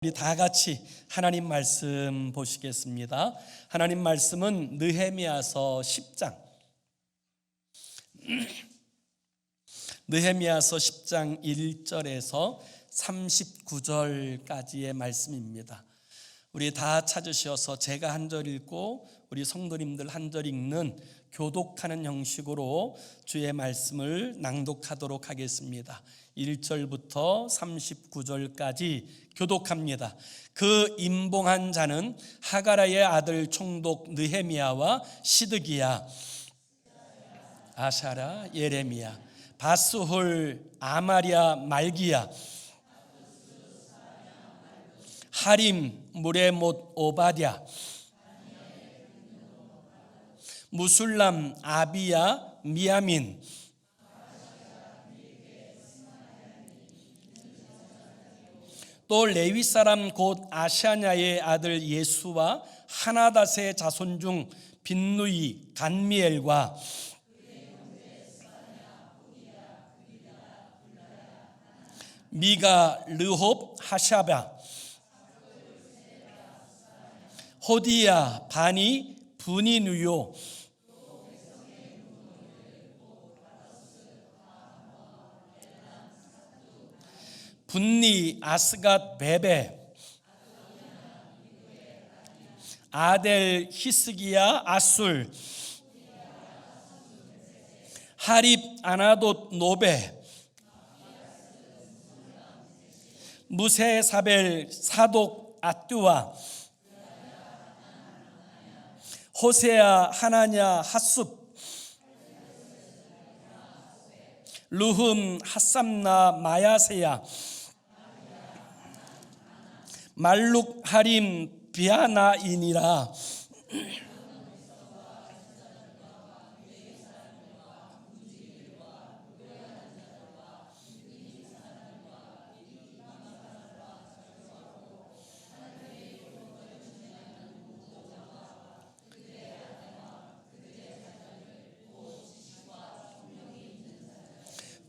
우리 다 같이 하나님 말씀 보시겠습니다. 하나님 말씀은 느헤미야서 10장 느헤미야서 10장 1절에서 39절까지의 말씀입니다. 우리 다 찾으셔서 제가 한 절 읽고 우리 성도님들 한 절 읽는 교독하는 형식으로 주의 말씀을 낭독하도록 하겠습니다. 1절부터 39절까지 교독합니다. 그 임봉한 자는 하가라의 아들 총독 느헤미야와 시드기야, 아샤라, 예레미야, 바스홀, 아마랴, 말기야, 하림, 무레못, 오바댜, 무술람, 아비야, 미야민, 또 레위 사람 곧 아샤냐의 아들 예수와 하나닷의 자손 중 빈누이, 간미엘과 미가, 르홉, 하샤바, 호디야, 바니, 분이누요, 분니, 아스갓, 베베, 아델, 히스기야, 아술, 하립, 아나돗, 노베, 무세사벨, 사독, 아뚜와, 호세야, 하나냐, 핫숲, 루흠, 핫삼나, 마야세야, 말룩, 하림, 비아나이니라.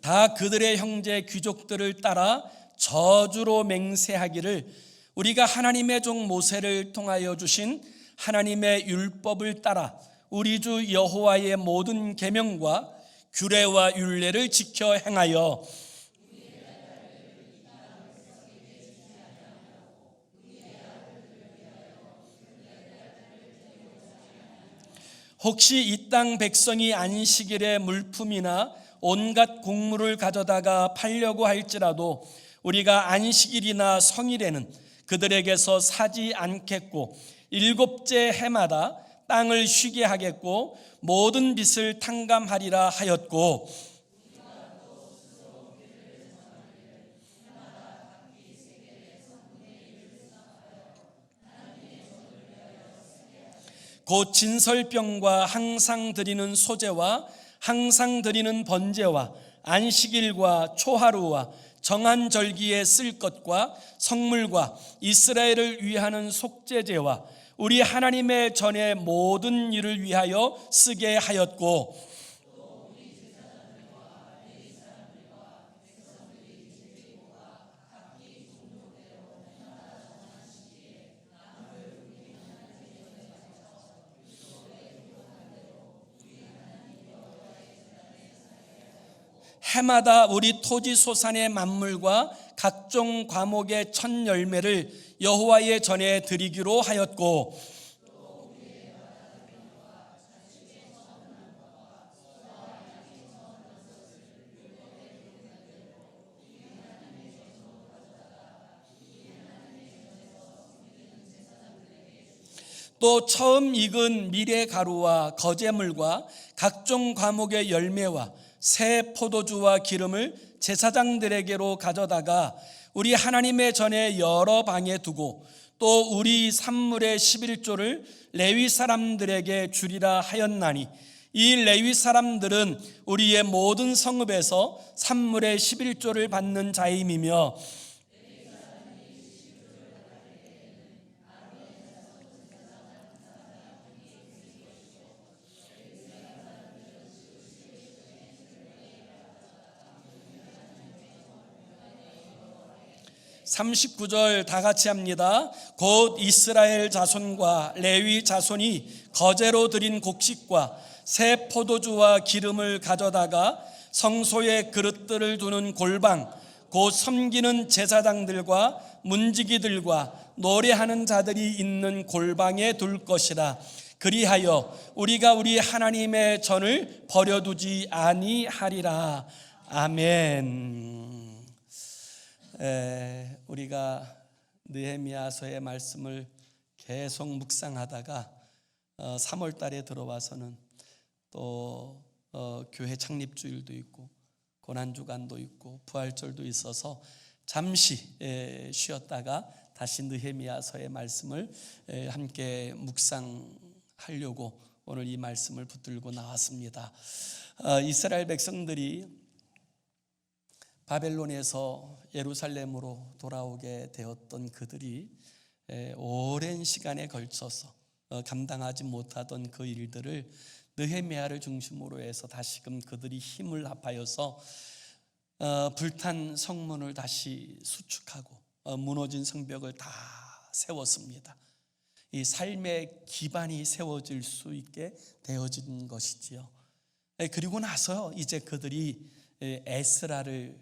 다 그들의 형제 귀족들을 따라 저주로 맹세하기를 우리가 하나님의 종 모세를 통하여 주신 하나님의 율법을 따라 우리 주 여호와의 모든 계명과 규례와 율례를 지켜 행하여 혹시 이 땅 백성이 안식일에 물품이나 온갖 곡물을 가져다가 팔려고 할지라도 우리가 안식일이나 성일에는 그들에게서 사지 않겠고 일곱째 해마다 땅을 쉬게 하겠고 모든 빚을 탕감하리라 하였고 곧 진설병과 항상 드리는 소제와 항상 드리는 번제와 안식일과 초하루와 정한 절기에 쓸 것과 성물과 이스라엘을 위하는 속죄제와 우리 하나님의 전의 모든 일을 위하여 쓰게 하였고 해마다 우리 토지 소산의 만물과 각종 과목의 첫 열매를 여호와의 전에 드리기로 하였고 또 처음 익은 밀의 가루와 거제물과 각종 과목의 열매와 새 포도주와 기름을 제사장들에게로 가져다가 우리 하나님의 전에 여러 방에 두고 또 우리 산물의 11조를 레위 사람들에게 주리라 하였나니 이 레위 사람들은 우리의 모든 성읍에서 산물의 11조를 받는 자임이며 39절 다 같이 합니다. 곧 이스라엘 자손과 레위 자손이 거제로 드린 곡식과 새 포도주와 기름을 가져다가 성소에 그릇들을 두는 골방, 곧 섬기는 제사장들과 문지기들과 노래하는 자들이 있는 골방에 둘 것이라. 그리하여 우리가 우리 하나님의 전을 버려두지 아니하리라. 아멘. 우리가 느헤미야서의 말씀을 계속 묵상하다가 3월 달에 들어와서는 또 교회 창립주일도 있고 고난주간도 있고 부활절도 있어서 잠시 쉬었다가 다시 느헤미야서의 말씀을 함께 묵상하려고 오늘 이 말씀을 붙들고 나왔습니다. 이스라엘 백성들이 바벨론에서 예루살렘으로 돌아오게 되었던 그들이 오랜 시간에 걸쳐서 감당하지 못하던 그 일들을 느헤미야를 중심으로 해서 다시금 그들이 힘을 합하여서 불탄 성문을 다시 수축하고 무너진 성벽을 다 세웠습니다. 이 삶의 기반이 세워질 수 있게 되어진 것이지요. 그리고 나서 이제 그들이 에스라를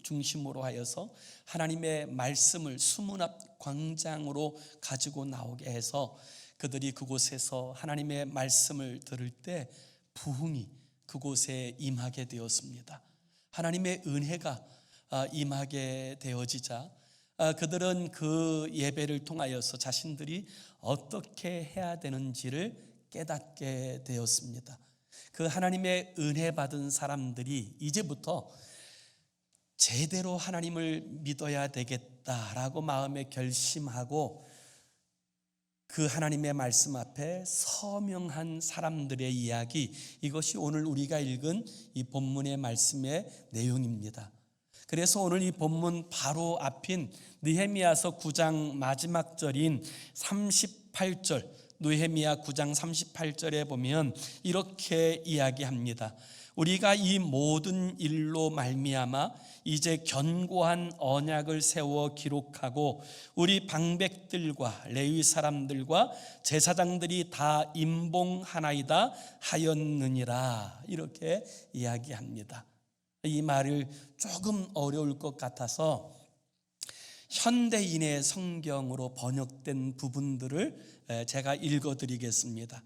중심으로 하여서 하나님의 말씀을 수문 앞 광장으로 가지고 나오게 해서 그들이 그곳에서 하나님의 말씀을 들을 때 부흥이 그곳에 임하게 되었습니다. 하나님의 은혜가 임하게 되어지자 그들은 그 예배를 통하여서 자신들이 어떻게 해야 되는지를 깨닫게 되었습니다. 그 하나님의 은혜 받은 사람들이 이제부터 제대로 하나님을 믿어야 되겠다라고 마음에 결심하고 그 하나님의 말씀 앞에 서명한 사람들의 이야기, 이것이 오늘 우리가 읽은 이 본문의 말씀의 내용입니다. 그래서 오늘 이 본문 바로 앞인 느헤미야서 9장 마지막 절인 38절, 느헤미야 9장 38절에 보면 이렇게 이야기합니다. 우리가 이 모든 일로 말미암아 이제 견고한 언약을 세워 기록하고 우리 방백들과 레위 사람들과 제사장들이 다 임봉하나이다 하였느니라. 이렇게 이야기합니다. 이 말을 조금 어려울 것 같아서 현대인의 성경으로 번역된 부분들을 제가 읽어드리겠습니다.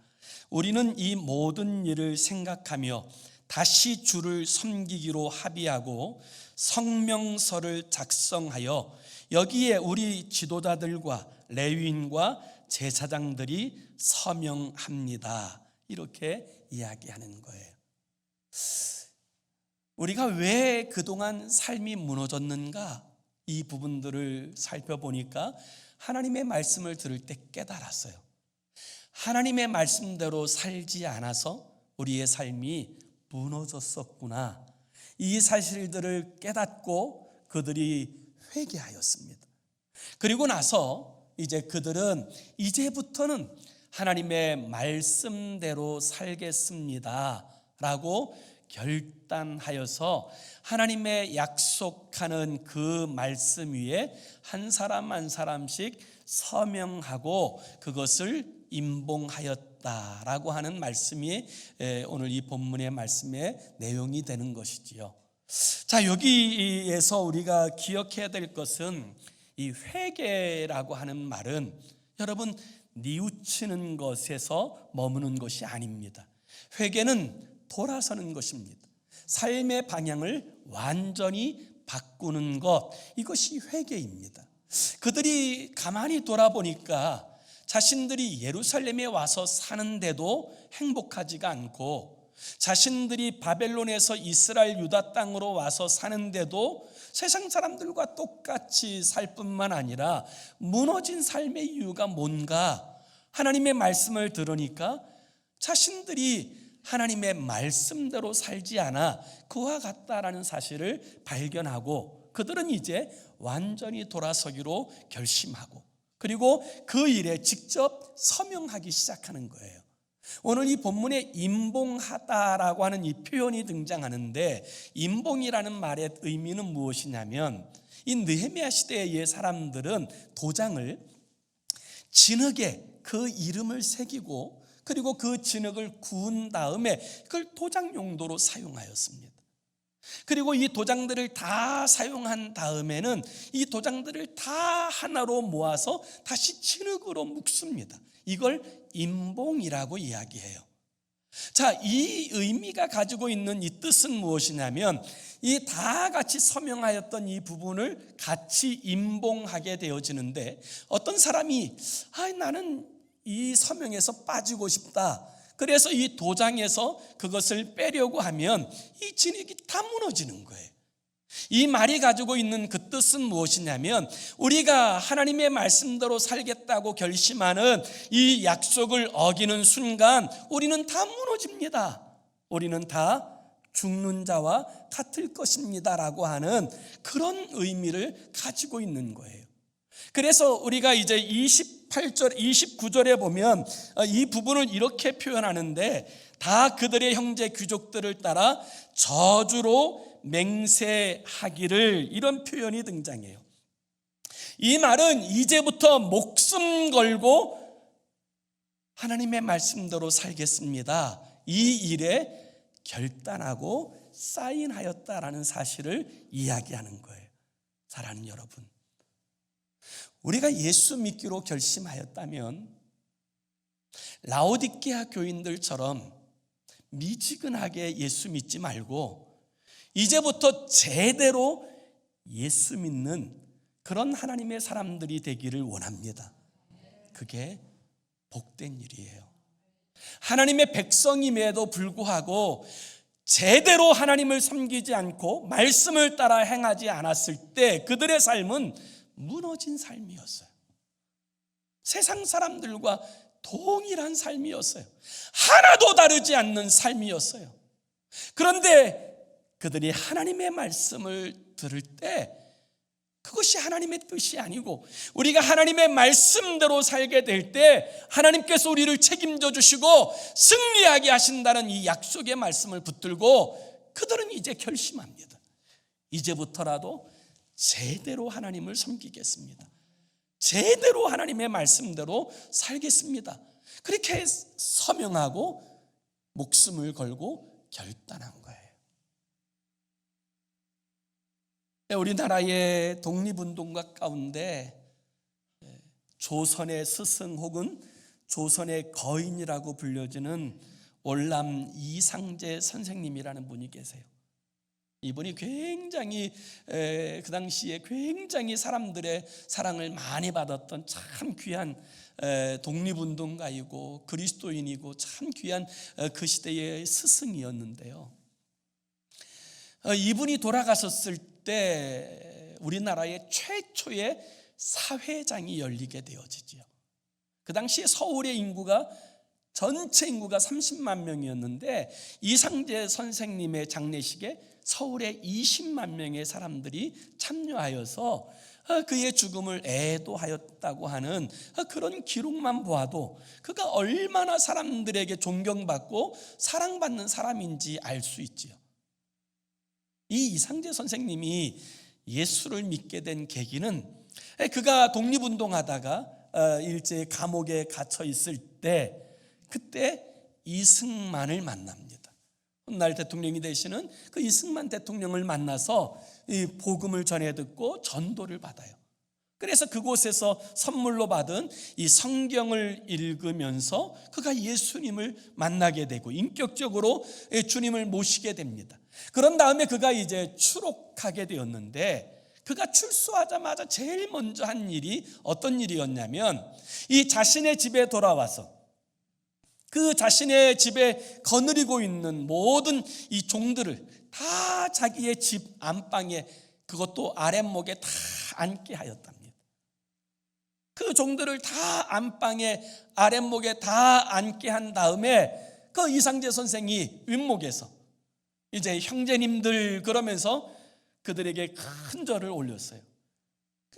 우리는 이 모든 일을 생각하며 다시 주를 섬기기로 합의하고 성명서를 작성하여 여기에 우리 지도자들과 레위인과 제사장들이 서명합니다. 이렇게 이야기하는 거예요. 우리가 왜 그동안 삶이 무너졌는가? 이 부분들을 살펴보니까 하나님의 말씀을 들을 때 깨달았어요. 하나님의 말씀대로 살지 않아서 우리의 삶이 무너졌었구나. 이 사실들을 깨닫고 그들이 회개하였습니다. 그리고 나서 이제 그들은 이제부터는 하나님의 말씀대로 살겠습니다 라고 결단하여서 하나님의 약속하는 그 말씀 위에 한 사람 한 사람씩 서명하고 그것을 임봉하였다라고 하는 말씀이 오늘 이 본문의 말씀의 내용이 되는 것이지요. 자, 여기에서 우리가 기억해야 될 것은 이 회개라고 하는 말은 여러분 뉘우치는 것에서 머무는 것이 아닙니다. 회개는 돌아서는 것입니다. 삶의 방향을 완전히 바꾸는 것, 이것이 회개입니다. 그들이 가만히 돌아보니까 자신들이 예루살렘에 와서 사는데도 행복하지가 않고 자신들이 바벨론에서 이스라엘 유다 땅으로 와서 사는데도 세상 사람들과 똑같이 살 뿐만 아니라 무너진 삶의 이유가 뭔가 하나님의 말씀을 들으니까 자신들이 하나님의 말씀대로 살지 않아 그와 같다라는 사실을 발견하고 그들은 이제 완전히 돌아서기로 결심하고 그리고 그 일에 직접 서명하기 시작하는 거예요. 오늘 이 본문에 임봉하다라고 하는 이 표현이 등장하는데 임봉이라는 말의 의미는 무엇이냐면 이 느헤미야 시대의 사람들은 도장을 진흙에 그 이름을 새기고 그리고 그 진흙을 구운 다음에 그걸 도장 용도로 사용하였습니다. 그리고 이 도장들을 다 사용한 다음에는 이 도장들을 다 하나로 모아서 다시 진흙으로 묶습니다. 이걸 임봉이라고 이야기해요. 자, 이 의미가 가지고 있는 이 뜻은 무엇이냐면 이 다 같이 서명하였던 이 부분을 같이 임봉하게 되어지는데 어떤 사람이 나는 이 서명에서 빠지고 싶다. 그래서 이 도장에서 그것을 빼려고 하면 이 진흙이 다 무너지는 거예요. 이 말이 가지고 있는 그 뜻은 무엇이냐면 우리가 하나님의 말씀대로 살겠다고 결심하는 이 약속을 어기는 순간 우리는 다 무너집니다. 우리는 다 죽는 자와 같을 것입니다 라고 하는 그런 의미를 가지고 있는 거예요. 그래서 우리가 이제 28절, 29절에 보면 이 부분을 이렇게 표현하는데 다 그들의 형제 귀족들을 따라 저주로 맹세하기를, 이런 표현이 등장해요. 이 말은 이제부터 목숨 걸고 하나님의 말씀대로 살겠습니다, 이 일에 결단하고 사인하였다라는 사실을 이야기하는 거예요. 사랑하는 여러분, 우리가 예수 믿기로 결심하였다면 라오디게아 교인들처럼 미지근하게 예수 믿지 말고 이제부터 제대로 예수 믿는 그런 하나님의 사람들이 되기를 원합니다. 그게 복된 일이에요. 하나님의 백성임에도 불구하고 제대로 하나님을 섬기지 않고 말씀을 따라 행하지 않았을 때 그들의 삶은 무너진 삶이었어요. 세상 사람들과 동일한 삶이었어요. 하나도 다르지 않는 삶이었어요. 그런데 그들이 하나님의 말씀을 들을 때 그것이 하나님의 뜻이 아니고 우리가 하나님의 말씀대로 살게 될 때 하나님께서 우리를 책임져 주시고 승리하게 하신다는 이 약속의 말씀을 붙들고 그들은 이제 결심합니다. 이제부터라도 제대로 하나님을 섬기겠습니다. 제대로 하나님의 말씀대로 살겠습니다. 그렇게 서명하고 목숨을 걸고 결단한 거예요. 우리나라의 독립운동가 가운데 조선의 스승 혹은 조선의 거인이라고 불려지는 월남 이상재 선생님이라는 분이 계세요. 이분이 굉장히 그 당시에 굉장히 사람들의 사랑을 많이 받았던 참 귀한 독립운동가이고 그리스도인이고 참 귀한 그 시대의 스승이었는데요. 이분이 돌아가셨을 때 우리나라의 최초의 사회장이 열리게 되어지죠. 그 당시에 서울의 인구가 전체 인구가 30만 명이었는데 이상재 선생님의 장례식에 서울에 20만 명의 사람들이 참여하여서 그의 죽음을 애도하였다고 하는 그런 기록만 보아도 그가 얼마나 사람들에게 존경받고 사랑받는 사람인지 알 수 있지요. 이 이상재 선생님이 예수를 믿게 된 계기는 그가 독립운동하다가 일제 감옥에 갇혀 있을 때 그때 이승만을 만납니다. 훗날 대통령이 되시는 그 이승만 대통령을 만나서 이 복음을 전해 듣고 전도를 받아요. 그래서 그곳에서 선물로 받은 이 성경을 읽으면서 그가 예수님을 만나게 되고 인격적으로 주님을 모시게 됩니다. 그런 다음에 그가 이제 추록하게 되었는데 그가 출소하자마자 제일 먼저 한 일이 어떤 일이었냐면 이 자신의 집에 돌아와서 그 자신의 집에 거느리고 있는 모든 이 종들을 다 자기의 집 안방에 그것도 아랫목에 다 앉게 하였답니다. 그 종들을 다 안방에 아랫목에 다 앉게 한 다음에 그 이상재 선생이 윗목에서 이제 형제님들 그러면서 그들에게 큰 절을 올렸어요.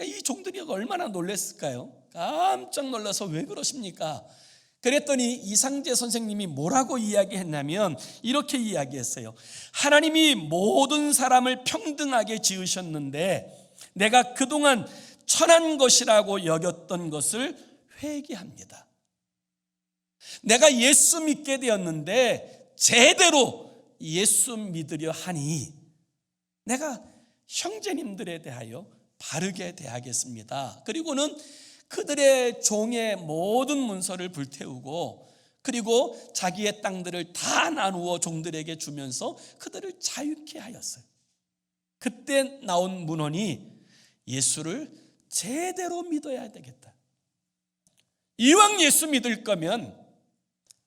이 종들이 얼마나 놀랐을까요? 깜짝 놀라서 왜 그러십니까? 그랬더니 이상재 선생님이 뭐라고 이야기했냐면 이렇게 이야기했어요. 하나님이 모든 사람을 평등하게 지으셨는데 내가 그동안 천한 것이라고 여겼던 것을 회개합니다. 내가 예수 믿게 되었는데 제대로 예수 믿으려 하니 내가 형제님들에 대하여 바르게 대하겠습니다. 그리고는 그들의 종의 모든 문서를 불태우고 그리고 자기의 땅들을 다 나누어 종들에게 주면서 그들을 자유케 하였어요. 그때 나온 문헌이 예수를 제대로 믿어야 되겠다. 이왕 예수 믿을 거면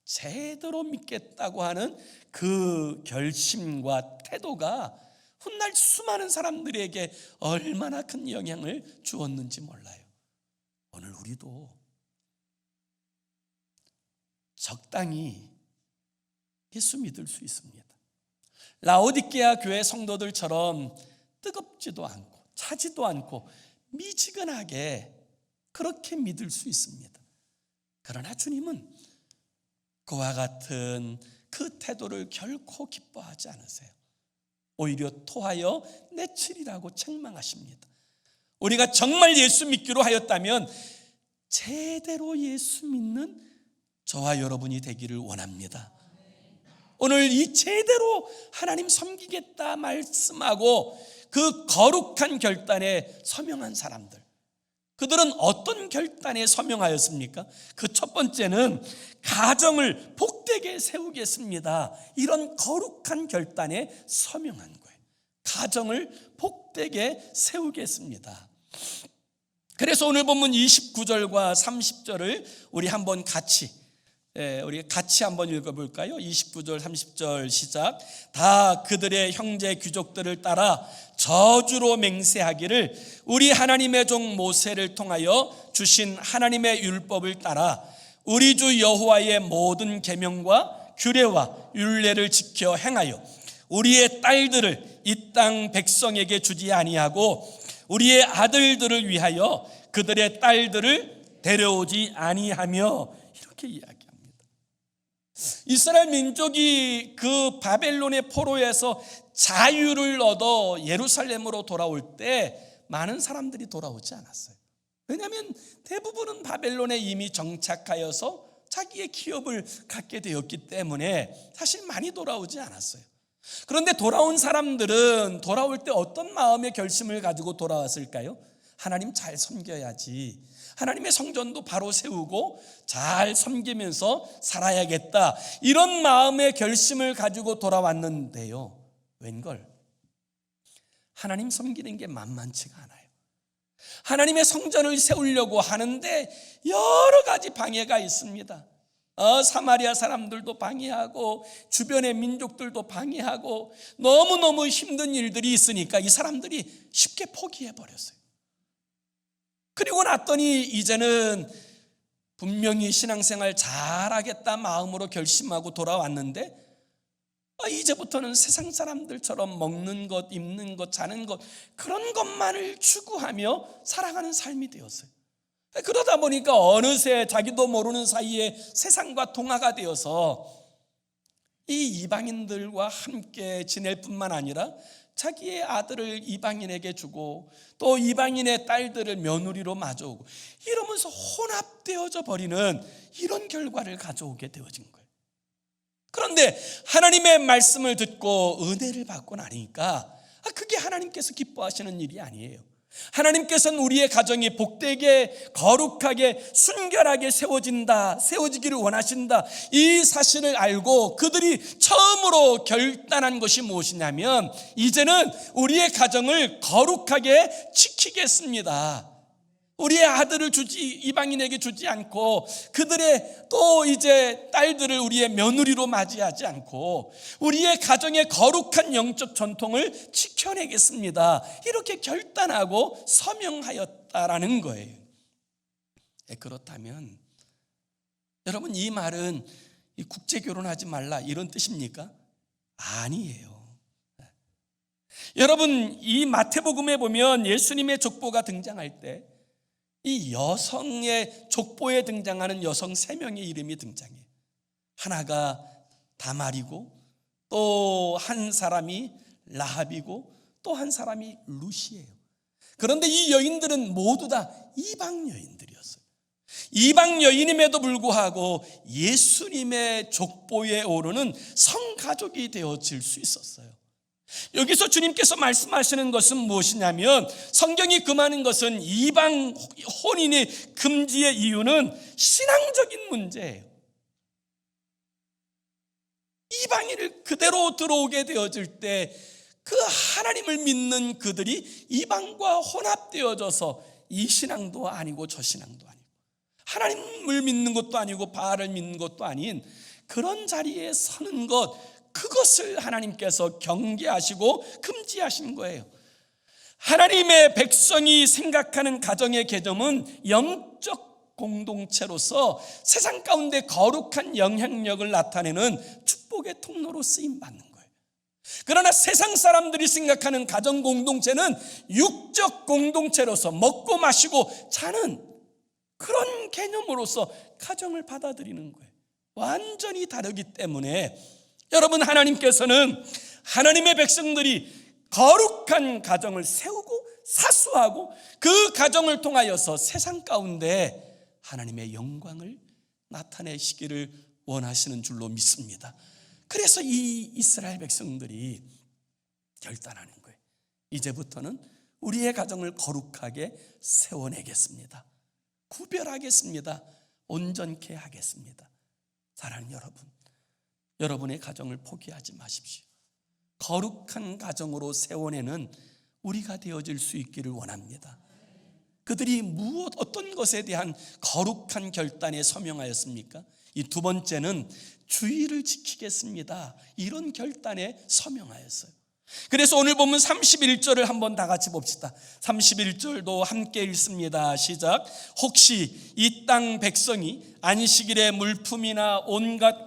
제대로 믿겠다고 하는 그 결심과 태도가 훗날 수많은 사람들에게 얼마나 큰 영향을 주었는지 몰라요. 오늘 우리도 적당히 예수 믿을 수 있습니다. 라오디게아 교회 성도들처럼 뜨겁지도 않고 차지도 않고 미지근하게 그렇게 믿을 수 있습니다. 그러나 주님은 그와 같은 그 태도를 결코 기뻐하지 않으세요. 오히려 토하여 내치리라고 책망하십니다. 우리가 정말 예수 믿기로 하였다면 제대로 예수 믿는 저와 여러분이 되기를 원합니다. 오늘 이 제대로 하나님 섬기겠다 말씀하고 그 거룩한 결단에 서명한 사람들, 그들은 어떤 결단에 서명하였습니까? 그 첫 번째는 가정을 복되게 세우겠습니다. 이런 거룩한 결단에 서명한 거예요. 가정을 복되게 세우겠습니다. 그래서 오늘 본문 29절과 30절을 우리 같이 한번 읽어볼까요? 29절 30절 시작. 다 그들의 형제 귀족들을 따라 저주로 맹세하기를 우리 하나님의 종 모세를 통하여 주신 하나님의 율법을 따라 우리 주 여호와의 모든 계명과 규례와 율례를 지켜 행하여 우리의 딸들을 이 땅 백성에게 주지 아니하고 우리의 아들들을 위하여 그들의 딸들을 데려오지 아니하며, 이렇게 이야기합니다. 이스라엘 민족이 그 바벨론의 포로에서 자유를 얻어 예루살렘으로 돌아올 때 많은 사람들이 돌아오지 않았어요. 왜냐하면 대부분은 바벨론에 이미 정착하여서 자기의 기업을 갖게 되었기 때문에 사실 많이 돌아오지 않았어요. 그런데 돌아온 사람들은 돌아올 때 어떤 마음의 결심을 가지고 돌아왔을까요? 하나님 잘 섬겨야지, 하나님의 성전도 바로 세우고 잘 섬기면서 살아야겠다, 이런 마음의 결심을 가지고 돌아왔는데요, 웬걸 하나님 섬기는 게 만만치가 않아요. 하나님의 성전을 세우려고 하는데 여러 가지 방해가 있습니다. 사마리아 사람들도 방해하고 주변의 민족들도 방해하고 너무너무 힘든 일들이 있으니까 이 사람들이 쉽게 포기해버렸어요. 그리고 났더니 이제는 분명히 신앙생활 잘하겠다 마음으로 결심하고 돌아왔는데 이제부터는 세상 사람들처럼 먹는 것, 입는 것, 자는 것, 그런 것만을 추구하며 살아가는 삶이 되었어요. 그러다 보니까 어느새 자기도 모르는 사이에 세상과 동화가 되어서 이 이방인들과 함께 지낼 뿐만 아니라 자기의 아들을 이방인에게 주고 또 이방인의 딸들을 며느리로 마주오고 이러면서 혼합되어져 버리는 이런 결과를 가져오게 되어진 거예요. 그런데 하나님의 말씀을 듣고 은혜를 받고 나니까 그게 하나님께서 기뻐하시는 일이 아니에요. 하나님께서는 우리의 가정이 복되게 거룩하게 순결하게 세워지기를 원하신다, 이 사실을 알고 그들이 처음으로 결단한 것이 무엇이냐면 이제는 우리의 가정을 거룩하게 지키겠습니다. 우리의 아들을 이방인에게 주지 않고 그들의 또 이제 딸들을 우리의 며느리로 맞이하지 않고 우리의 가정의 거룩한 영적 전통을 지켜내겠습니다, 이렇게 결단하고 서명하였다라는 거예요. 그렇다면 여러분, 이 말은 국제 결혼하지 말라 이런 뜻입니까? 아니에요. 여러분, 이 마태복음에 보면 예수님의 족보가 등장할 때 이 여성의 족보에 등장하는 여성 3명의 이름이 등장해요. 하나가 다말이고 또 한 사람이 라합이고 또 한 사람이 루시예요. 그런데 이 여인들은 모두 다 이방 여인들이었어요. 이방 여인임에도 불구하고 예수님의 족보에 오르는 성가족이 되어질 수 있었어요. 여기서 주님께서 말씀하시는 것은 무엇이냐면, 성경이 금하는 것은 이방 혼인의 금지의 이유는 신앙적인 문제예요. 이방인을 그대로 들어오게 되어질 때 그 하나님을 믿는 그들이 이방과 혼합되어져서 이 신앙도 아니고 저 신앙도 아니고, 하나님을 믿는 것도 아니고 바알을 믿는 것도 아닌 그런 자리에 서는 것, 그것을 하나님께서 경계하시고 금지하신 거예요. 하나님의 백성이 생각하는 가정의 개념은 영적 공동체로서 세상 가운데 거룩한 영향력을 나타내는 축복의 통로로 쓰임받는 거예요. 그러나 세상 사람들이 생각하는 가정 공동체는 육적 공동체로서 먹고 마시고 자는 그런 개념으로서 가정을 받아들이는 거예요. 완전히 다르기 때문에 여러분, 하나님께서는 하나님의 백성들이 거룩한 가정을 세우고 사수하고 그 가정을 통하여서 세상 가운데 하나님의 영광을 나타내시기를 원하시는 줄로 믿습니다. 그래서 이 이스라엘 백성들이 결단하는 거예요. 이제부터는 우리의 가정을 거룩하게 세워내겠습니다. 구별하겠습니다. 온전케 하겠습니다. 사랑하는 여러분, 여러분의 가정을 포기하지 마십시오. 거룩한 가정으로 세워내는 우리가 되어질 수 있기를 원합니다. 그들이 어떤 것에 대한 거룩한 결단에 서명하였습니까? 이 두 번째는 주의를 지키겠습니다, 이런 결단에 서명하였어요. 그래서 오늘 보면 31절을 한번 다 같이 봅시다. 31절도 함께 읽습니다. 시작. 혹시 이 땅 백성이 안식일에 물품이나 온갖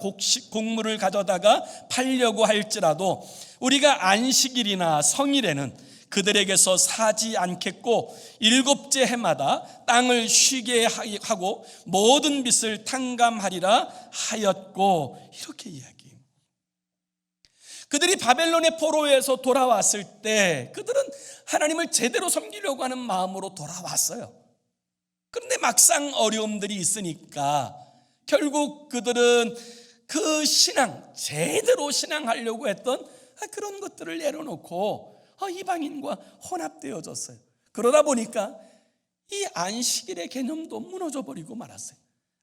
곡물을 가져다가 팔려고 할지라도 우리가 안식일이나 성일에는 그들에게서 사지 않겠고 일곱째 해마다 땅을 쉬게 하고 모든 빚을 탕감하리라 하였고, 이렇게 이야기해요. 그들이 바벨론의 포로에서 돌아왔을 때 그들은 하나님을 제대로 섬기려고 하는 마음으로 돌아왔어요. 그런데 막상 어려움들이 있으니까 결국 그들은 그 신앙, 제대로 신앙하려고 했던 그런 것들을 내려놓고 이방인과 혼합되어졌어요. 그러다 보니까 이 안식일의 개념도 무너져 버리고 말았어요.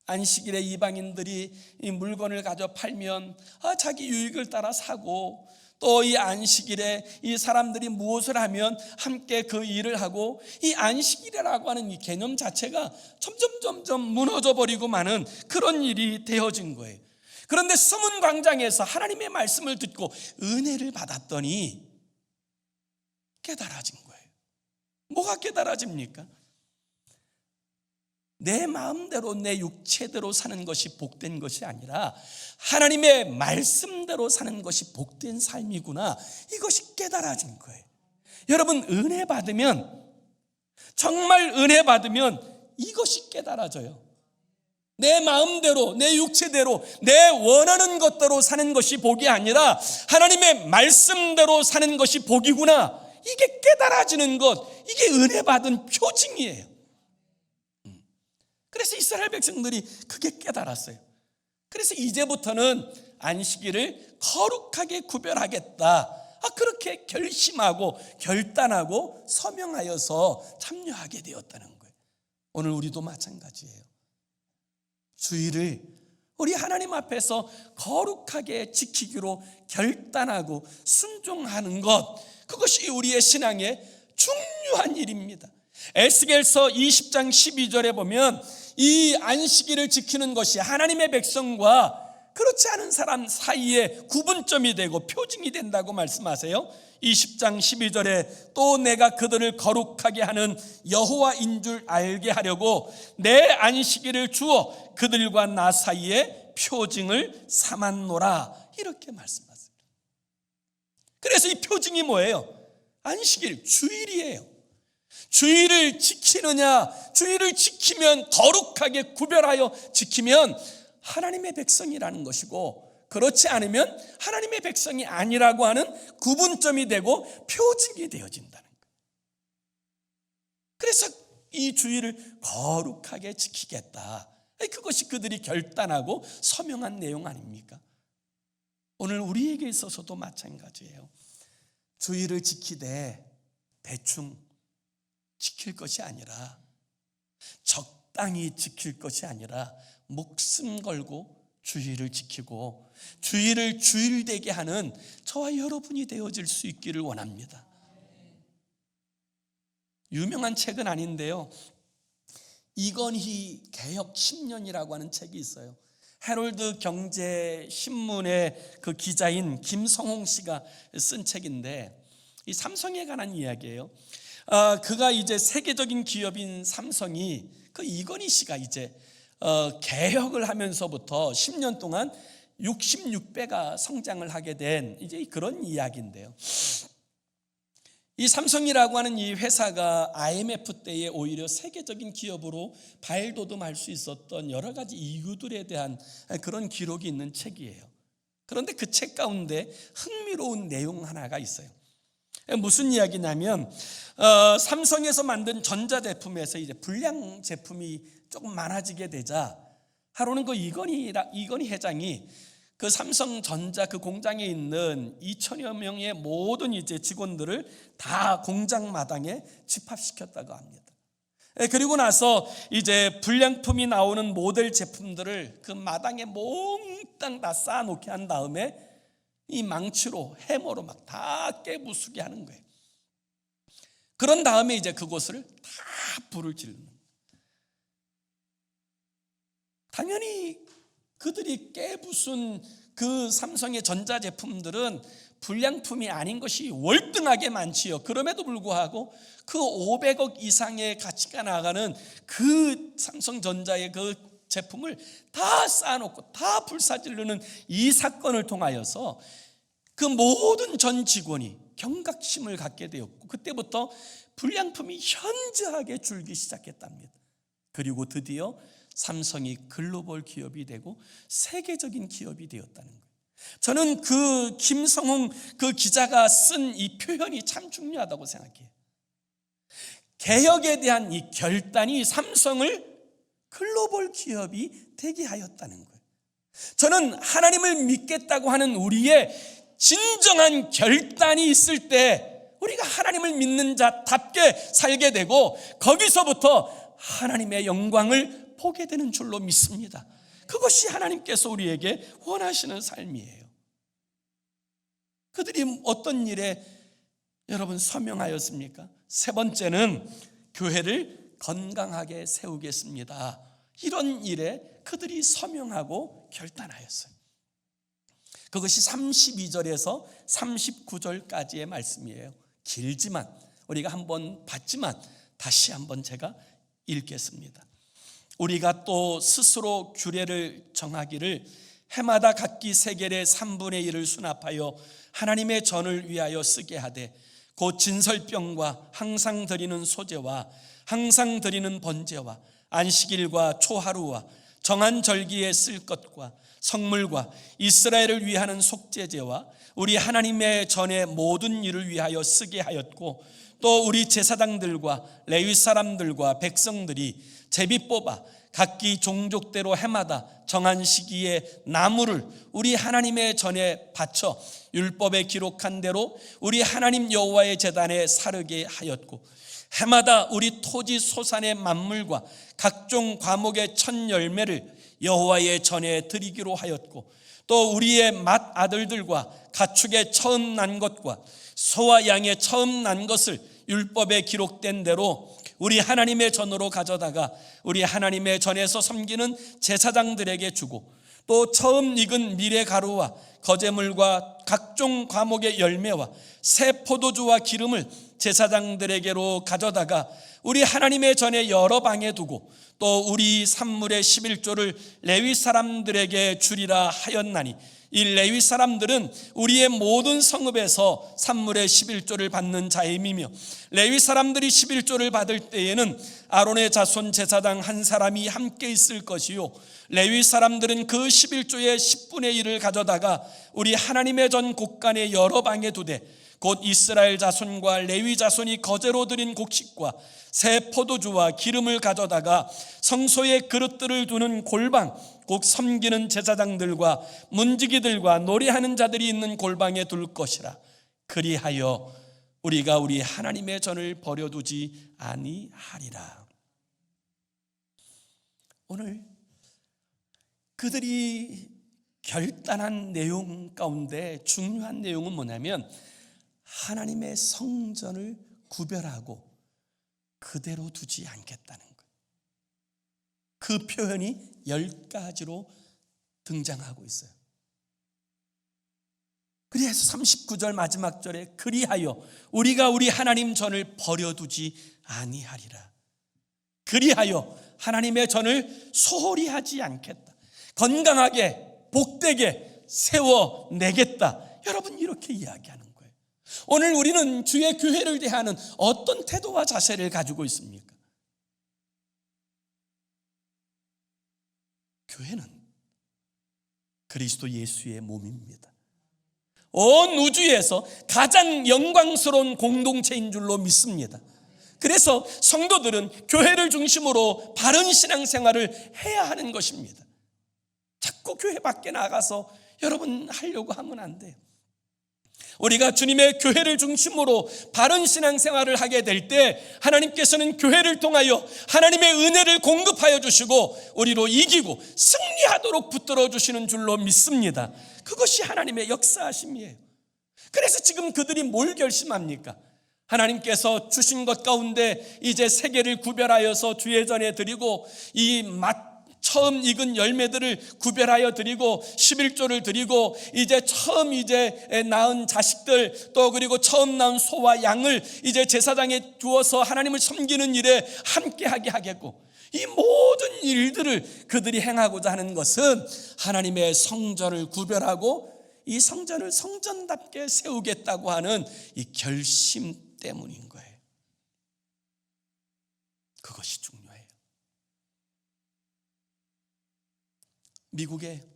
안식일에 이방인들이 이 물건을 가져 팔면 자기 유익을 따라 사고, 또 이 안식일에 이 사람들이 무엇을 하면 함께 그 일을 하고, 이 안식일이라고 하는 이 개념 자체가 점점 무너져 버리고 마는 그런 일이 되어진 거예요. 그런데 서문 광장에서 하나님의 말씀을 듣고 은혜를 받았더니 깨달아진 거예요. 뭐가 깨달아집니까? 내 마음대로 내 육체대로 사는 것이 복된 것이 아니라 하나님의 말씀대로 사는 것이 복된 삶이구나, 이것이 깨달아진 거예요. 여러분, 은혜 받으면, 정말 은혜 받으면 이것이 깨달아져요. 내 마음대로, 내 육체대로, 내 원하는 것대로 사는 것이 복이 아니라 하나님의 말씀대로 사는 것이 복이구나, 이게 깨달아지는 것, 이게 은혜 받은 표징이에요. 그래서 이스라엘 백성들이 그게 깨달았어요. 그래서 이제부터는 안식일을 거룩하게 구별하겠다, 그렇게 결심하고 결단하고 서명하여서 참여하게 되었다는 거예요. 오늘 우리도 마찬가지예요. 주일을 우리 하나님 앞에서 거룩하게 지키기로 결단하고 순종하는 것, 그것이 우리의 신앙의 중요한 일입니다. 에스겔서 20장 12절에 보면 이 안식일을 지키는 것이 하나님의 백성과 그렇지 않은 사람 사이에 구분점이 되고 표징이 된다고 말씀하세요. 20장 12절에 또 내가 그들을 거룩하게 하는 여호와인 줄 알게 하려고 내 안식일을 주어 그들과 나 사이에 표징을 삼았노라, 이렇게 말씀하세요. 그래서 이 표징이 뭐예요? 안식일, 주일이에요. 주일을 지키느냐, 주일을 지키면 거룩하게 구별하여 지키면 하나님의 백성이라는 것이고, 그렇지 않으면 하나님의 백성이 아니라고 하는 구분점이 되고 표징이 되어진다는 거예요. 그래서 이 주일을 거룩하게 지키겠다. 그것이 그들이 결단하고 서명한 내용 아닙니까? 오늘 우리에게 있어서도 마찬가지예요. 주일을 지키되 대충 지킬 것이 아니라, 적당히 지킬 것이 아니라 목숨 걸고 주일을 지키고 주일을 주일되게 하는 저와 여러분이 되어질 수 있기를 원합니다. 유명한 책은 아닌데요, 이건희 개혁 10년이라고 하는 책이 있어요. 헤럴드 경제신문의 그 기자인 김성홍 씨가 쓴 책인데, 이 삼성에 관한 이야기예요. 그가 이제 세계적인 기업인 삼성이, 그 이건희 씨가 이제 개혁을 하면서부터 10년 동안 66배가 성장을 하게 된 이제 그런 이야기인데요. 이 삼성이라고 하는 이 회사가 IMF 때에 오히려 세계적인 기업으로 발돋움할 수 있었던 여러 가지 이유들에 대한 그런 기록이 있는 책이에요. 그런데 그 책 가운데 흥미로운 내용 하나가 있어요. 무슨 이야기냐면, 삼성에서 만든 전자제품에서 이제 불량 제품이 조금 많아지게 되자, 하루는 그 이건희 회장이 그 삼성전자 그 공장에 있는 2천여 명의 모든 이제 직원들을 다 공장 마당에 집합시켰다고 합니다. 그리고 나서 이제 불량품이 나오는 모델 제품들을 그 마당에 몽땅 다 쌓아놓게 한 다음에 이 망치로, 해머로 막 다 깨부수게 하는 거예요. 그런 다음에 이제 그곳을 다 불을 지르는 거예요. 당연히 그들이 깨부순 그 삼성의 전자제품들은 불량품이 아닌 것이 월등하게 많지요. 그럼에도 불구하고 그 500억 이상의 가치가 나가는 그 삼성전자의 그 제품을 다 쌓아놓고 다 불사지르는 이 사건을 통하여서 그 모든 전 직원이 경각심을 갖게 되었고, 그때부터 불량품이 현저하게 줄기 시작했답니다. 그리고 드디어 삼성이 글로벌 기업이 되고 세계적인 기업이 되었다는 거예요. 저는 그 김성홍 그 기자가 쓴 이 표현이 참 중요하다고 생각해요. 개혁에 대한 이 결단이 삼성을 글로벌 기업이 되게 하였다는 거예요. 저는 하나님을 믿겠다고 하는 우리의 진정한 결단이 있을 때 우리가 하나님을 믿는 자답게 살게 되고, 거기서부터 하나님의 영광을 보게 되는 줄로 믿습니다. 그것이 하나님께서 우리에게 원하시는 삶이에요. 그들이 어떤 일에 여러분 서명하였습니까? 세 번째는 교회를 건강하게 세우겠습니다. 이런 일에 그들이 서명하고 결단하였어요. 그것이 32절에서 39절까지의 말씀이에요. 길지만 우리가 한번 봤지만 다시 한번 제가 읽겠습니다. 우리가 또 스스로 규례를 정하기를 해마다 각기 세겔의 3분의 1을 수납하여 하나님의 전을 위하여 쓰게 하되, 곧 진설병과 항상 드리는 소제와 항상 드리는 번제와 안식일과 초하루와 정한 절기에 쓸 것과 성물과 이스라엘을 위하는 속죄제와 우리 하나님의 전의 모든 일을 위하여 쓰게 하였고, 또 우리 제사장들과 레위 사람들과 백성들이 제비 뽑아 각기 종족대로 해마다 정한 시기에 나무를 우리 하나님의 전에 바쳐 율법에 기록한 대로 우리 하나님 여호와의 제단에 사르게 하였고, 해마다 우리 토지 소산의 만물과 각종 과목의 첫 열매를 여호와의 전에 드리기로 하였고, 또 우리의 맏 아들들과 가축의 처음 난 것과 소와 양의 처음 난 것을 율법에 기록된 대로 우리 하나님의 전으로 가져다가 우리 하나님의 전에서 섬기는 제사장들에게 주고, 또 처음 익은 밀의 가루와 거제물과 각종 과목의 열매와 새 포도주와 기름을 제사장들에게로 가져다가 우리 하나님의 전에 여러 방에 두고, 또 우리 산물의 11조를 레위 사람들에게 주리라 하였나니, 이 레위 사람들은 우리의 모든 성읍에서 산물의 11조를 받는 자임이며, 레위 사람들이 11조를 받을 때에는 아론의 자손 제사장 한 사람이 함께 있을 것이요, 레위 사람들은 그 11조의 10분의 1을 가져다가 우리 하나님의 전 곳간에 여러 방에 두되, 곧 이스라엘 자손과 레위 자손이 거제로 드린 곡식과 새 포도주와 기름을 가져다가 성소에 그릇들을 두는 골방, 곧 섬기는 제사장들과 문지기들과 노래하는 자들이 있는 골방에 둘 것이라. 그리하여 우리가 우리 하나님의 전을 버려두지 아니하리라. 오늘 그들이 결단한 내용 가운데 중요한 내용은 뭐냐면 하나님의 성전을 구별하고 그대로 두지 않겠다는 것. 그 표현이 10가지로 등장하고 있어요. 그래서 39절 마지막 절에 그리하여 우리가 우리 하나님 전을 버려두지 아니하리라. 그리하여 하나님의 전을 소홀히 하지 않겠다. 건강하게 복되게 세워내겠다. 여러분 이렇게 이야기하는 거예요. 오늘 우리는 주의 교회를 대하는 어떤 태도와 자세를 가지고 있습니까? 교회는 그리스도 예수의 몸입니다. 온 우주에서 가장 영광스러운 공동체인 줄로 믿습니다. 그래서 성도들은 교회를 중심으로 바른 신앙생활을 해야 하는 것입니다. 자꾸 교회 밖에 나가서 여러분 하려고 하면 안 돼요. 우리가 주님의 교회를 중심으로 바른 신앙생활을 하게 될 때 하나님께서는 교회를 통하여 하나님의 은혜를 공급하여 주시고 우리로 이기고 승리하도록 붙들어 주시는 줄로 믿습니다. 그것이 하나님의 역사하심이에요. 그래서 지금 그들이 뭘 결심합니까? 하나님께서 주신 것 가운데 이제 세계를 구별하여서 주의 전에 드리고 이 처음 익은 열매들을 구별하여 드리고 11조를 드리고 이제 처음 낳은 자식들 또 그리고 처음 낳은 소와 양을 이제 제사장에 두어서 하나님을 섬기는 일에 함께하게 하겠고, 이 모든 일들을 그들이 행하고자 하는 것은 하나님의 성전을 구별하고 이 성전을 성전답게 세우겠다고 하는 이 결심 때문인 거예요. 그것이 중요해요. 미국에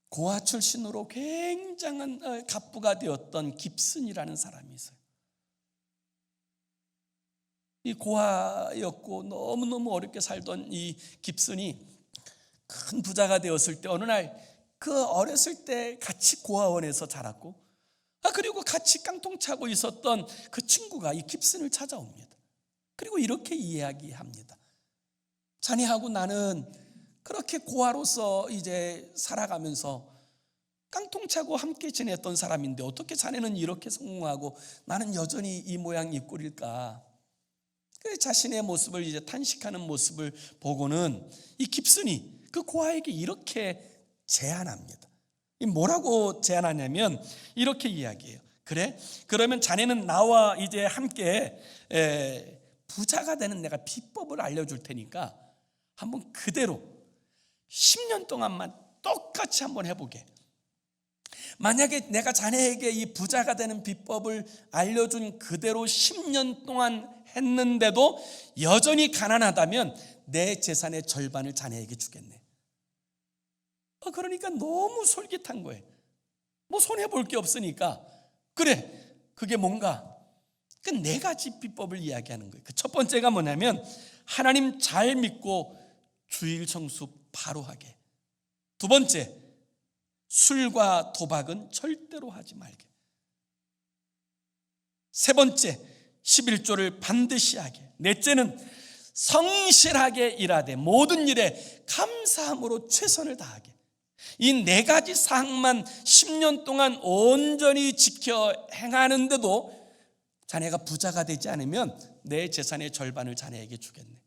고아 출신으로 굉장한 갑부가 되었던 깁슨이라는 사람이 있어요. 이 고아였고 너무너무 어렵게 살던 이 깁슨이 큰 부자가 되었을 때 어느 날 그 어렸을 때 같이 고아원에서 자랐고 그리고 같이 깡통 차고 있었던 그 친구가 이 깁슨을 찾아옵니다. 그리고 이렇게 이야기합니다. 자네하고 나는 그렇게 고아로서 이제 살아가면서 깡통 차고 함께 지냈던 사람인데 어떻게 자네는 이렇게 성공하고 나는 여전히 이 모양 이 꼴일까? 그 자신의 모습을 이제 탄식하는 모습을 보고는 이 깁슨이 그 고아에게 이렇게 제안합니다. 뭐라고 제안하냐면 이렇게 이야기해요. 그래? 그러면 자네는 나와 이제 함께 부자가 되는 내가 비법을 알려줄 테니까 한번 그대로 10년 동안만 똑같이 한번 해보게. 만약에 내가 자네에게 이 부자가 되는 비법을 알려준 그대로 10년 동안 했는데도 여전히 가난하다면 내 재산의 절반을 자네에게 주겠네. 그러니까 너무 솔깃한 거예요. 뭐 손해볼 게 없으니까. 그래, 그게 뭔가? 그 4가지 비법을 이야기하는 거예요. 그 첫 번째가 뭐냐면 하나님 잘 믿고 주일 청수 바로 하게. 두 번째, 술과 도박은 절대로 하지 말게. 세 번째, 11조를 반드시 하게. 넷째는 성실하게 일하되 모든 일에 감사함으로 최선을 다하게. 이 4가지 사항만 10년 동안 온전히 지켜 행하는데도 자네가 부자가 되지 않으면 내 재산의 절반을 자네에게 주겠네.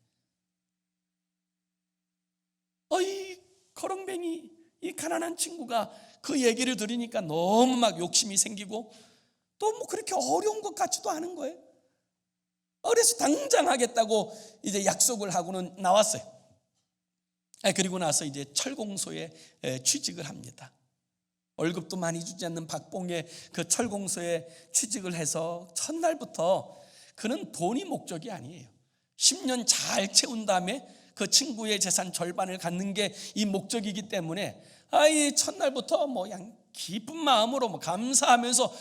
이 거렁뱅이, 이 가난한 친구가 그 얘기를 들으니까 너무 막 욕심이 생기고 또 뭐 그렇게 어려운 것 같지도 않은 거예요. 그래서 당장 하겠다고 이제 약속을 하고는 나왔어요. 그리고 나서 이제 철공소에 취직을 합니다. 월급도 많이 주지 않는 박봉의 그 철공소에 취직을 해서 첫날부터 그는 돈이 목적이 아니에요. 10년 잘 채운 다음에 그 친구의 재산 절반을 갖는 게 이 목적이기 때문에 이 첫날부터 그냥 기쁜 마음으로 감사하면서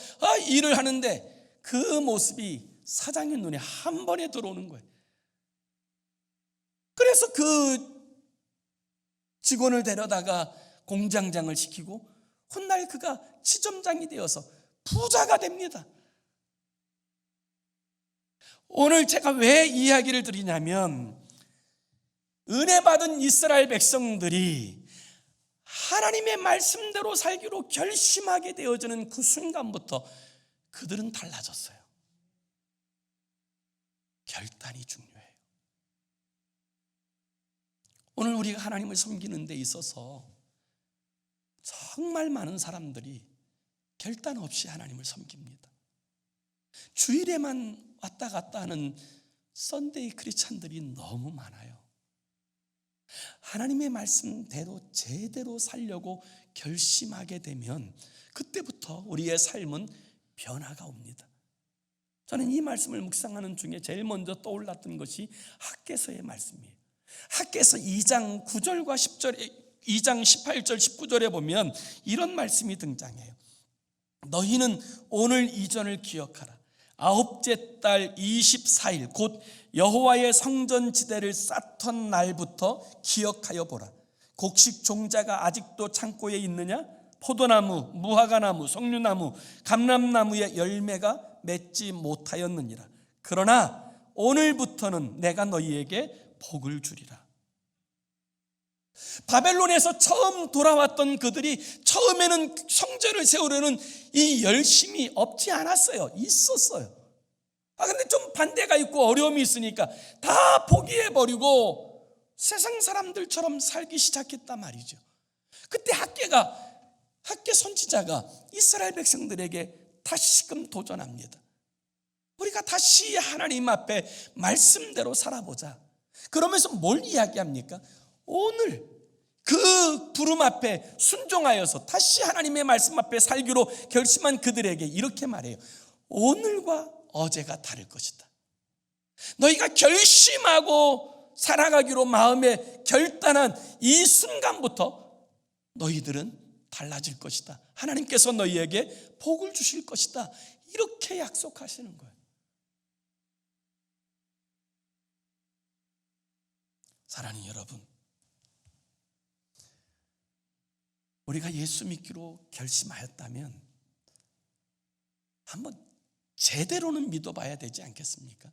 일을 하는데 그 모습이 사장님 눈에 한 번에 들어오는 거예요. 그래서 그 직원을 데려다가 공장장을 시키고 훗날 그가 지점장이 되어서 부자가 됩니다. 오늘 제가 왜 이 이야기를 드리냐면, 은혜 받은 이스라엘 백성들이 하나님의 말씀대로 살기로 결심하게 되어지는 그 순간부터 그들은 달라졌어요. 결단이 중요해요. 오늘 우리가 하나님을 섬기는 데 있어서 정말 많은 사람들이 결단 없이 하나님을 섬깁니다. 주일에만 왔다 갔다 하는 썬데이 크리스찬들이 너무 많아요. 하나님의 말씀대로 제대로 살려고 결심하게 되면 그때부터 우리의 삶은 변화가 옵니다. 저는 이 말씀을 묵상하는 중에 제일 먼저 떠올랐던 것이 학개서의 말씀이에요. 학개서 2장 9절과 10절에 2장 18절 19절에 보면 이런 말씀이 등장해요. 너희는 오늘 이전을 기억하라. 아홉째 달 24일 곧 여호와의 성전 지대를 쌓던 날부터 기억하여 보라. 곡식 종자가 아직도 창고에 있느냐? 포도나무, 무화과나무, 석류나무, 감람나무의 열매가 맺지 못하였느니라. 그러나 오늘부터는 내가 너희에게 복을 주리라. 바벨론에서 처음 돌아왔던 그들이 처음에는 성전을 세우려는 이 열심이 없지 않았어요. 있었어요. 근데 좀 반대가 있고 어려움이 있으니까 다 포기해버리고 세상 사람들처럼 살기 시작했단 말이죠. 그때 학개 선지자가 이스라엘 백성들에게 다시금 도전합니다. 우리가 다시 하나님 앞에 말씀대로 살아보자. 그러면서 뭘 이야기합니까? 오늘 그 부름 앞에 순종하여서 다시 하나님의 말씀 앞에 살기로 결심한 그들에게 이렇게 말해요. 오늘과 어제가 다를 것이다. 너희가 결심하고 살아가기로 마음에 결단한 이 순간부터 너희들은 달라질 것이다. 하나님께서 너희에게 복을 주실 것이다. 이렇게 약속하시는 거예요. 사랑하는 여러분, 우리가 예수 믿기로 결심하였다면 한번 제대로는 믿어봐야 되지 않겠습니까?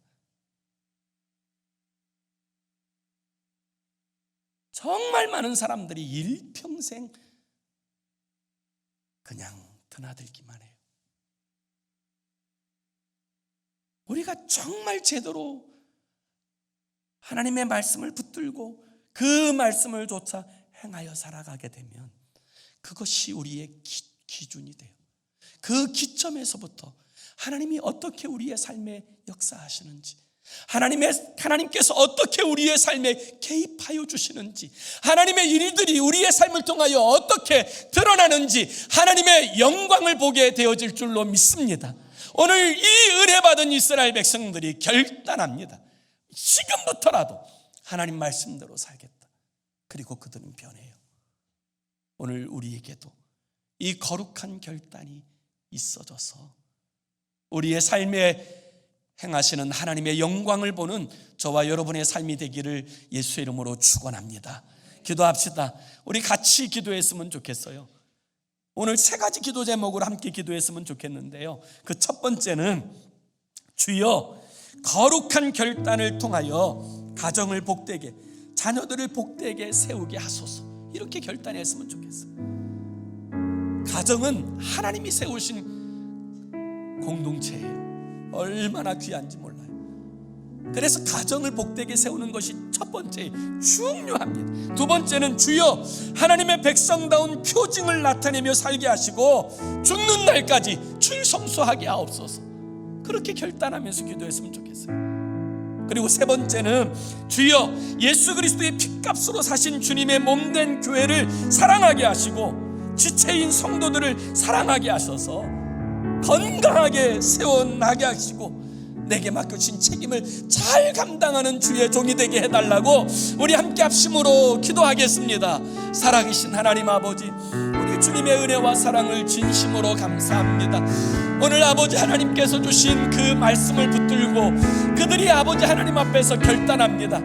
정말 많은 사람들이 일평생 그냥 드나들기만 해요. 우리가 정말 제대로 하나님의 말씀을 붙들고 그 말씀을 조차 행하여 살아가게 되면 그것이 우리의 기준이 돼요. 그 기점에서부터 하나님이 어떻게 우리의 삶에 역사하시는지, 하나님께서 어떻게 우리의 삶에 개입하여 주시는지, 하나님의 일들이 우리의 삶을 통하여 어떻게 드러나는지 하나님의 영광을 보게 되어질 줄로 믿습니다. 오늘 이 은혜 받은 이스라엘 백성들이 결단합니다. 지금부터라도 하나님 말씀대로 살겠다. 그리고 그들은 변해요. 오늘 우리에게도 이 거룩한 결단이 있어져서 우리의 삶에 행하시는 하나님의 영광을 보는 저와 여러분의 삶이 되기를 예수의 이름으로 축원합니다. 기도합시다. 우리 같이 기도했으면 좋겠어요. 오늘 세 가지 기도 제목으로 함께 기도했으면 좋겠는데요. 그 첫 번째는 주여 거룩한 결단을 통하여 가정을 복되게, 자녀들을 복되게 세우게 하소서. 이렇게 결단했으면 좋겠어요. 가정은 하나님이 세우신 공동체예요. 얼마나 귀한지 몰라요. 그래서 가정을 복되게 세우는 것이 첫 번째 중요합니다. 두 번째는 주여 하나님의 백성다운 표징을 나타내며 살게 하시고 죽는 날까지 출성수하게 하옵소서. 그렇게 결단하면서 기도했으면 좋겠어요. 그리고 세 번째는 주여 예수 그리스도의 핏값으로 사신 주님의 몸된 교회를 사랑하게 하시고 지체인 성도들을 사랑하게 하셔서 건강하게 세워나게 하시고 내게 맡겨주신 책임을 잘 감당하는 주의 종이 되게 해달라고 우리 함께 합심으로 기도하겠습니다. 살아계신 하나님 아버지, 우리 주님의 은혜와 사랑을 진심으로 감사합니다. 오늘 아버지 하나님께서 주신 그 말씀을 붙들고 그들이 아버지 하나님 앞에서 결단합니다.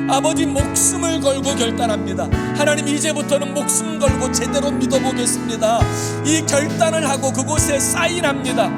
아버지 목숨을 걸고 결단합니다. 하나님, 이제부터는 목숨 걸고 제대로 믿어보겠습니다. 이 결단을 하고 그곳에 사인합니다.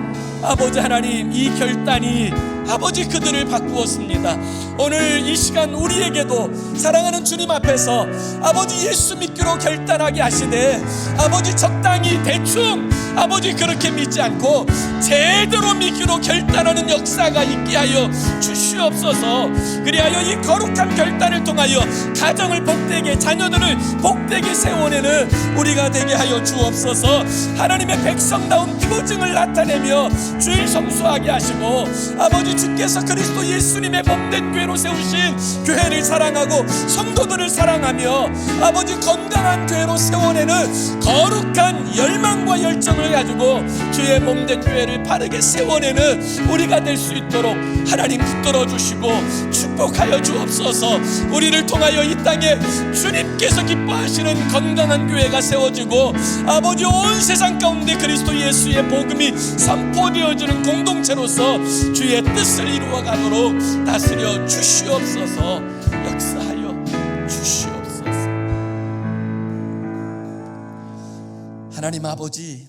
아버지 하나님, 이 결단이 아버지 그들을 바꾸었습니다. 오늘 이 시간 우리에게도 사랑하는 주님 앞에서 아버지 예수 믿기로 결단하게 하시되, 아버지 적당히 대충 아버지 그렇게 믿지 않고 제대로 믿기로 결단하는 역사가 있게 하여 주시옵소서. 그리하여 이 거룩한 결단을 통하여 가정을 복되게, 자녀들을 복되게 세워내는 우리가 되게 하여 주옵소서. 하나님의 백성다운 표징을 나타내며 주일 성수하게 하시고, 아버지 주께서 그리스도 예수님의 몸된 교회로 세우신 교회를 사랑하고 성도들을 사랑하며 아버지 건강한 교회로 세워내는 거룩한 열망과 열정을 가지고 주의 몸된 교회를 바르게 세워내는 우리가 될 수 있도록 하나님 붙들어 주시고 축복하여 주옵소서. 우리를 통하여 이 땅에 주님께서 기뻐하시는 건강한 교회가 세워지고 아버지 온 세상 가운데 그리스도 예수의 복음이 선포되어지는 공동체로서 주의 뜻을 이루어가도록 다스려 주시옵소서. 역사하여 주시옵소서. 하나님 아버지,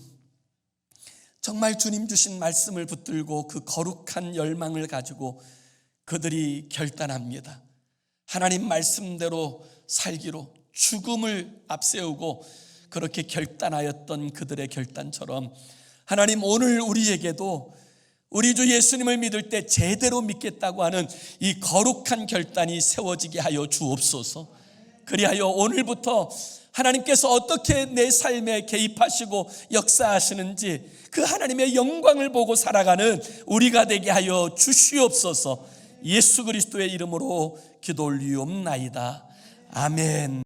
정말 주님 주신 말씀을 붙들고 그 거룩한 열망을 가지고 그들이 결단합니다. 하나님 말씀대로 살기로 죽음을 앞세우고 그렇게 결단하였던 그들의 결단처럼 하나님, 오늘 우리에게도 우리 주 예수님을 믿을 때 제대로 믿겠다고 하는 이 거룩한 결단이 세워지게 하여 주옵소서. 그리하여 오늘부터 하나님께서 어떻게 내 삶에 개입하시고 역사하시는지 그 하나님의 영광을 보고 살아가는 우리가 되게 하여 주시옵소서. 예수 그리스도의 이름으로 기도 올리옵나이다. 아멘.